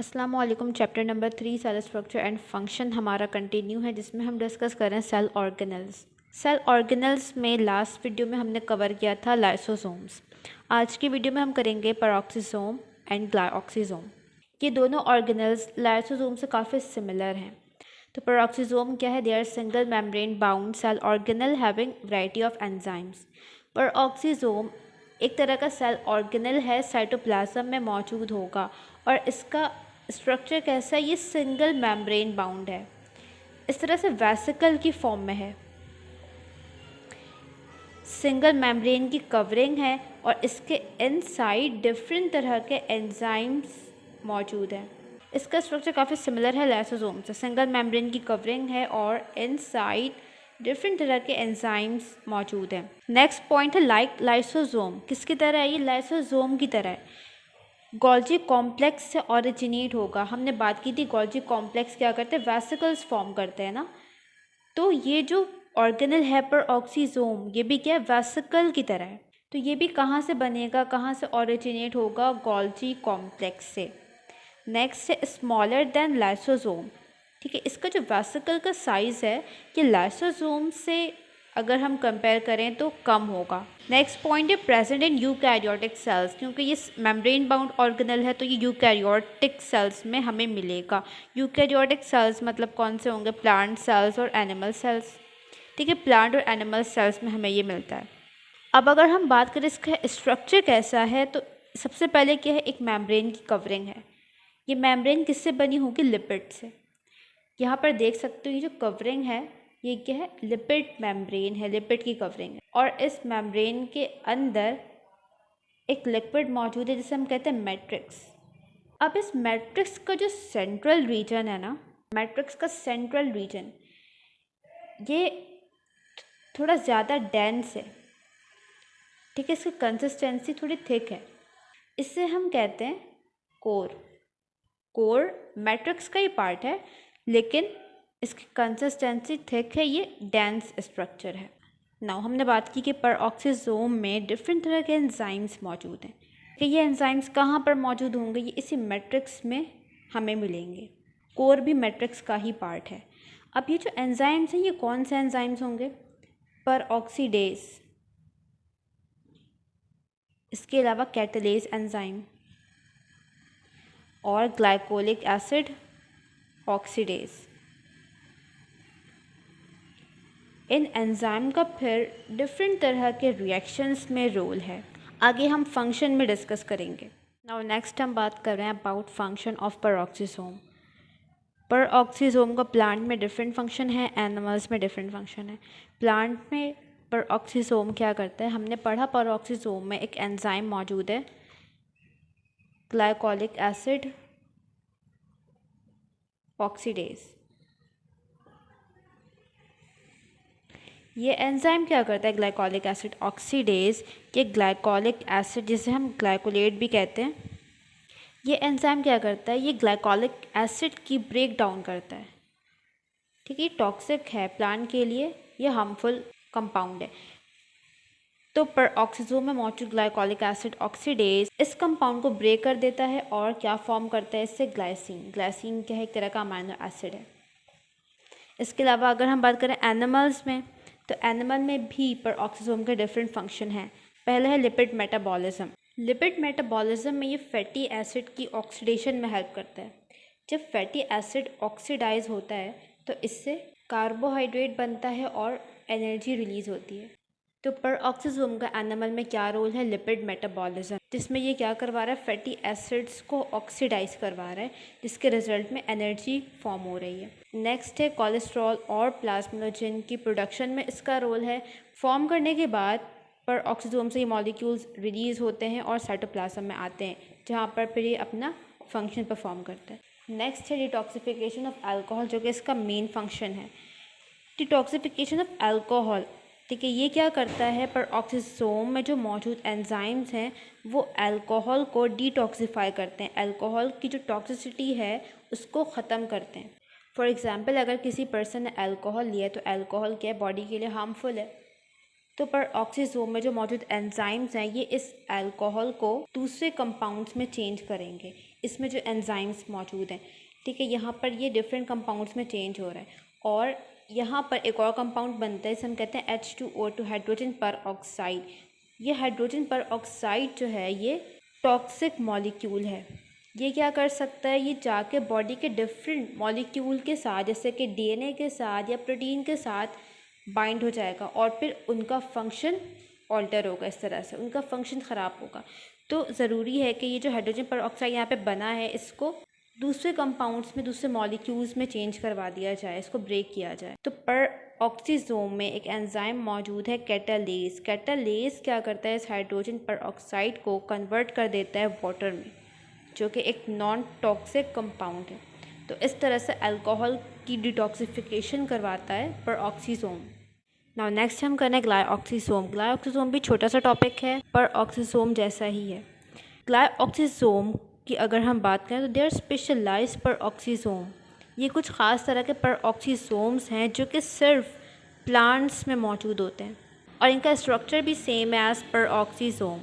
अस्सलाम वालेकुम। Chapter number 3 cell structure and function हमारा कंटिन्यू है, जिसमें हम डिस्कस कर रहे हैं सेल ऑर्गेनल्स। सेल ऑर्गेनल्स में लास्ट वीडियो में हमने कवर किया था लाइसोसोम्स। आज की वीडियो में हम करेंगे पेरोक्सिसोम एंड ग्लाइऑक्सिसोम। ये दोनों ऑर्गेनल्स लाइसोसोम से काफ़ी सिमिलर हैं। तो पेरोक्सिसोम क्या है? They are single membrane bound cell organelle having variety of enzymes. Peroxisome एक तरह का सेल ऑर्गेनल है, साइटोप्लाज्म में मौजूद होगा और इसका स्ट्रक्चर कैसा है? ये सिंगल मेम्ब्रेन बाउंड है, इस तरह से वेसिकल की फॉर्म में है। सिंगल मेम्ब्रेन की कवरिंग है और इसके इनसाइड डिफरेंट तरह के एंजाइम्स मौजूद हैं। इसका स्ट्रक्चर काफ़ी सिमिलर है लाइसोसोम से। सिंगल मेम्ब्रेन की कवरिंग है और इनसाइड डिफरेंट तरह के एंजाइम्स मौजूद हैं। नेक्स्ट पॉइंट है लाइसोसोम। किसकी तरह है? ये लाइसोसोम की तरह है। गोल्जी कॉम्प्लेक्स से ओरिजिनेट होगा। हमने बात की थी गोल्जी कॉम्प्लेक्स क्या करते हैं? वेसिकल्स फॉर्म करते हैं ना। तो ये जो ऑर्गेनल है पेरोक्सिसोम, ये भी क्या है? वेसिकल की तरह है। तो ये भी कहाँ से बनेगा, कहाँ से ओरिजिनेट होगा? गोल्जी कॉम्प्लेक्स से। नेक्स्ट है स्मॉलर देन लाइसोसोम। ठीक है, इसका जो वेसिकल का साइज़ है ये लाइसोसोम से अगर हम कंपेयर करें तो कम होगा। नेक्स्ट पॉइंट है प्रेजेंट इन यूकैरियोटिक सेल्स। क्योंकि ये मेम्ब्रेन बाउंड ऑर्गेनल है तो ये यूकैरियोटिक सेल्स में हमें मिलेगा। यूकैरियोटिक सेल्स मतलब कौन से होंगे? प्लांट सेल्स और एनिमल सेल्स। ठीक है, प्लांट और एनिमल सेल्स में हमें ये मिलता है। अब अगर हम बात करें इसका स्ट्रक्चर कैसा है, तो सबसे पहले क्या है? एक मेम्ब्रेन की कवरिंग है। ये मेम्ब्रेन किससे बनी होगी? लिपिड से। यहाँ पर देख सकते हो ये जो कवरिंग है ये क्या है? लिपिड मेम्ब्रेन है, लिपिड की कवरिंग है। और इस मेम्ब्रेन के अंदर एक लिक्विड मौजूद है जिसे हम कहते हैं मैट्रिक्स। अब इस मैट्रिक्स का जो सेंट्रल रीजन है ना, मैट्रिक्स का सेंट्रल रीजन ये थोड़ा ज़्यादा डेंस है। ठीक है, इसकी कंसिस्टेंसी थोड़ी थिक है। इससे हम कहते हैं कोर। कोर मैट्रिक्स का ही पार्ट है लेकिन इसकी कंसिस्टेंसी थिक है, ये डेंस स्ट्रक्चर है। नाउ हमने बात की कि पेरोक्सिसोम में डिफरेंट तरह के एंजाइम्स मौजूद हैं कि ये एंजाइम्स कहाँ पर मौजूद होंगे? ये इसी मैट्रिक्स में हमें मिलेंगे। कोर भी मैट्रिक्स का ही पार्ट है। अब ये जो एंजाइम्स हैं ये कौन से एंजाइम्स होंगे? पेरोक्सीडेज, इसके अलावा कैटालेज एंजाइम और ग्लाइकोलिक एसिड ऑक्सीडेज। इन एंजाइम का फिर डिफरेंट तरह के रिएक्शंस में रोल है, आगे हम फंक्शन में डिस्कस करेंगे। नाउ नेक्स्ट हम बात कर रहे हैं about function of peroxisome. Peroxisome का प्लांट में डिफरेंट फंक्शन है, एनिमल्स में डिफरेंट फंक्शन है। प्लांट में पेरोक्सिसोम क्या करता है? हमने पढ़ा पेरोक्सिसोम में एक एंजाइम मौजूद है, ग्लाइकोलिक एसिड ऑक्सीडेज। ये एंजाइम क्या करता है? Glycolic acid oxidase. ये ग्लाइकोलिक एसिड जिसे हम ग्लाइकोलेट भी कहते हैं, ये एंजाइम क्या करता है? ये ग्लाइकोलिक एसिड की ब्रेक डाउन करता है। ठीक है, टॉक्सिक है प्लांट के लिए, ये हार्मफुल कंपाउंड है। तो पेरोक्सिसोम में मौजूद ग्लाइकोलिक एसिड ऑक्सीडेज इस कंपाउंड को ब्रेक कर देता है और क्या फॉर्म करता है इससे? ग्लाइसिन। ग्लाइसिन क्या है? एक तरह का अमाइनो एसिड है। इसके अलावा अगर हम बात करें एनिमल्स में, तो एनिमल में भी पेरोक्सिसोम के डिफरेंट फंक्शन हैं। पहला है लिपिड मेटाबॉलिज्म। लिपिड मेटाबॉलिज्म में ये फैटी एसिड की ऑक्सीडेशन में हेल्प करता है। जब फैटी एसिड ऑक्सीडाइज होता है तो इससे कार्बोहाइड्रेट बनता है और एनर्जी रिलीज होती है। तो पेरोक्सिसोम का एनिमल में क्या रोल है? लिपिड मेटाबॉलिज्म, जिसमें ये क्या करवा रहा है? फैटी एसिड्स को ऑक्सीडाइज करवा रहा है, जिसके रिजल्ट में एनर्जी फॉर्म हो रही है। नेक्स्ट है कोलेस्ट्रॉल और प्लाज्मिनोजन की प्रोडक्शन में इसका रोल है। फॉर्म करने के बाद पेरोक्सिसोम से ये मॉलिक्यूल्स रिलीज होते हैं और साइटोप्लाज्म में आते हैं, जहाँ पर फिर ये अपना फंक्शन परफॉर्म करता है। नेक्स्ट है डिटॉक्सिफिकेशन ऑफ अल्कोहल, जो कि इसका मेन फंक्शन है। डिटॉक्सिफिकेशन ऑफ अल्कोहल, ठीक है, ये क्या करता है? पेरोक्सिसोम में जो मौजूद एंजाइम्स हैं वो अल्कोहल को डिटॉक्सिफाई करते हैं, अल्कोहल की जो टॉक्सिसिटी है उसको ख़त्म करते हैं। फॉर एग्जांपल अगर किसी पर्सन ने अल्कोहल लिया तो अल्कोहल क्या है? बॉडी के लिए हार्मफुल है। तो पेरोक्सिसोम में जो मौजूद एंजाइम्स हैं ये इस अल्कोहल को दूसरे कंपाउंड्स में चेंज करेंगे। इसमें जो एंजाइम्स मौजूद हैं, ठीक है, यहाँ पर ये डिफरेंट कंपाउंड्स में चेंज हो रहा है। और यहाँ पर एक और कंपाउंड बनता है, इसे हम कहते हैं H2O2, हाइड्रोजन पर ऑक्साइड। ये हाइड्रोजन पर ऑक्साइड जो है ये टॉक्सिक मॉलिक्यूल है। ये क्या कर सकता है, ये जाके बॉडी के डिफरेंट मॉलिक्यूल के साथ, जैसे कि DNA के साथ या प्रोटीन के साथ बाइंड हो जाएगा और फिर उनका फंक्शन ऑल्टर होगा, इस तरह से उनका फंक्शन ख़राब होगा। तो ज़रूरी है कि ये जो हाइड्रोजन पर ऑक्साइड यहाँ पे बना है, इसको दूसरे कंपाउंड्स में, दूसरे मॉलिक्यूल्स में चेंज करवा दिया जाए, इसको ब्रेक किया जाए। तो पर ऑक्सीजोम में एक एंजाइम मौजूद है कैटालेज। कैटालेज क्या करता है, इस हाइड्रोजन पर ऑक्साइड को कन्वर्ट कर देता है वाटर में, जो कि एक नॉन टॉक्सिक कंपाउंड है। तो इस तरह से अल्कोहल की डिटॉक्सिफिकेशन करवाता है पर ऑक्सीजोम। नाउ नेक्स्ट हम करना है ग्लाइऑक्सीसोम। ग्लाइऑक्सीसोम भी छोटा सा टॉपिक है, पर ऑक्सीसोम जैसा ही है। ग्लाइऑक्सीसोम की अगर हम बात करें तो दे आर स्पेशलाइज्ड पर ऑक्सीसोम। ये कुछ ख़ास तरह के पर ऑक्सीसोम्स हैं जो कि सिर्फ प्लांट्स में मौजूद होते हैं और इनका स्ट्रक्चर भी same as peroxisome.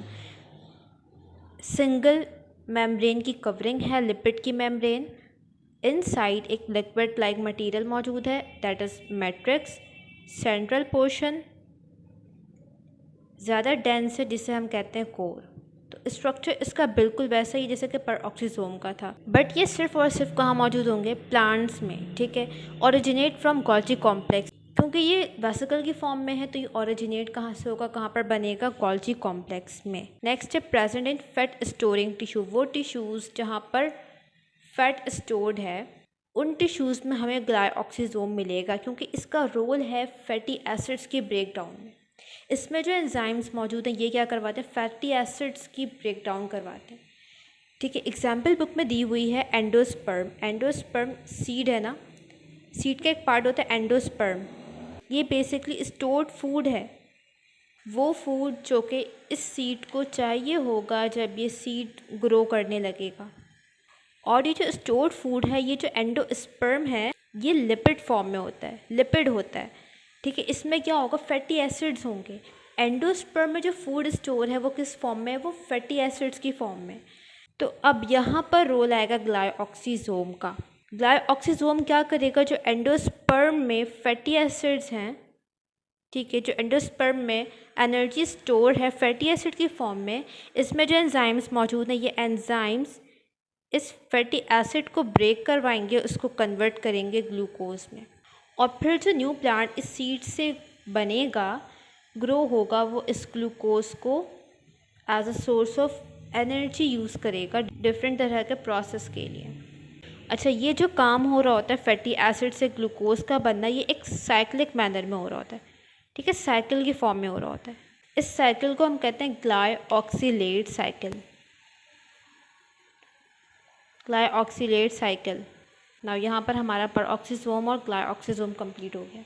Single membrane की कवरिंग है, लिपिड की मेम्ब्रेन। इनसाइड एक लिक्विड लाइक मटेरियल मौजूद है, that is matrix. Central portion ज़्यादा डेंस है, जिसे हम कहते हैं कोर। तो स्ट्रक्चर इसका बिल्कुल वैसा ही जैसे कि पर ऑक्सीसोम का था, बट ये सिर्फ और सिर्फ कहाँ मौजूद होंगे, प्लांट्स में, ठीक है। ओरिजिनेट फ्रॉम गोल्जी कॉम्प्लेक्स, क्योंकि ये वेसिकल की फॉर्म में है तो ये ओरिजिनेट कहाँ से होगा, कहाँ पर बनेगा, गोल्जी कॉम्प्लेक्स में। नेक्स्ट है present in fat storing tissue. वो टिश्यूज़ जहाँ पर फैट स्टोर्ड है, उन टिश्यूज़ में हमें ग्लाइऑक्सीसोम मिलेगा, क्योंकि इसका रोल है फैटी एसिड्स की ब्रेकडाउन में। इसमें जो एंजाइम्स मौजूद हैं ये क्या करवाते हैं, फैटी एसिड्स की ब्रेकडाउन करवाते हैं, ठीक है। एग्जाम्पल बुक में दी हुई है एंडोस्पर्म। एंडोस्पर्म सीड है ना, सीड का एक पार्ट होता है एंडोस्पर्म। ये बेसिकली स्टोर्ड फूड है, वो फूड जो कि इस सीड को चाहिए होगा जब ये सीड ग्रो करने लगेगा। और ये जो स्टोर्ड फूड है, ये जो एंडोस्पर्म है, ये लिपिड फॉर्म में होता है, लिपिड होता है, ठीक है। इसमें क्या होगा, फैटी एसिड्स होंगे। एंडोस्पर्म में जो फूड स्टोर है वो किस फॉर्म में है, वो फैटी एसिड्स की फॉर्म में। तो अब यहाँ पर रोल आएगा ग्लाइऑक्सीसोम का। ग्लाइऑक्सीसोम क्या करेगा, जो एंडोस्पर्म में फैटी एसिड्स हैं, ठीक है, जो एंडोस्पर्म में एनर्जी स्टोर है फैटी एसिड की फॉर्म में, इसमें जो एंजाइम्स मौजूद हैं, ये एंजाइम्स इस फैटी एसिड को ब्रेक करवाएंगे, उसको कन्वर्ट करेंगे ग्लूकोज में। और फिर जो न्यू प्लांट इस सीड से बनेगा, ग्रो होगा, वो इस ग्लूकोज को as a source of energy use करेगा डिफरेंट तरह के प्रोसेस के लिए। अच्छा, ये जो काम हो रहा होता है फैटी एसिड से ग्लूकोज का बनना, ये एक साइक्लिक मैनर में हो रहा होता है, ठीक है, साइकिल की फॉर्म में हो रहा होता है। इस साइकिल को हम कहते हैं glyoxylate cycle. Glyoxylate cycle. Now यहाँ पर हमारा पर ऑक्सीसोम और ग्लाइऑक्सीसोम कंप्लीट हो गया।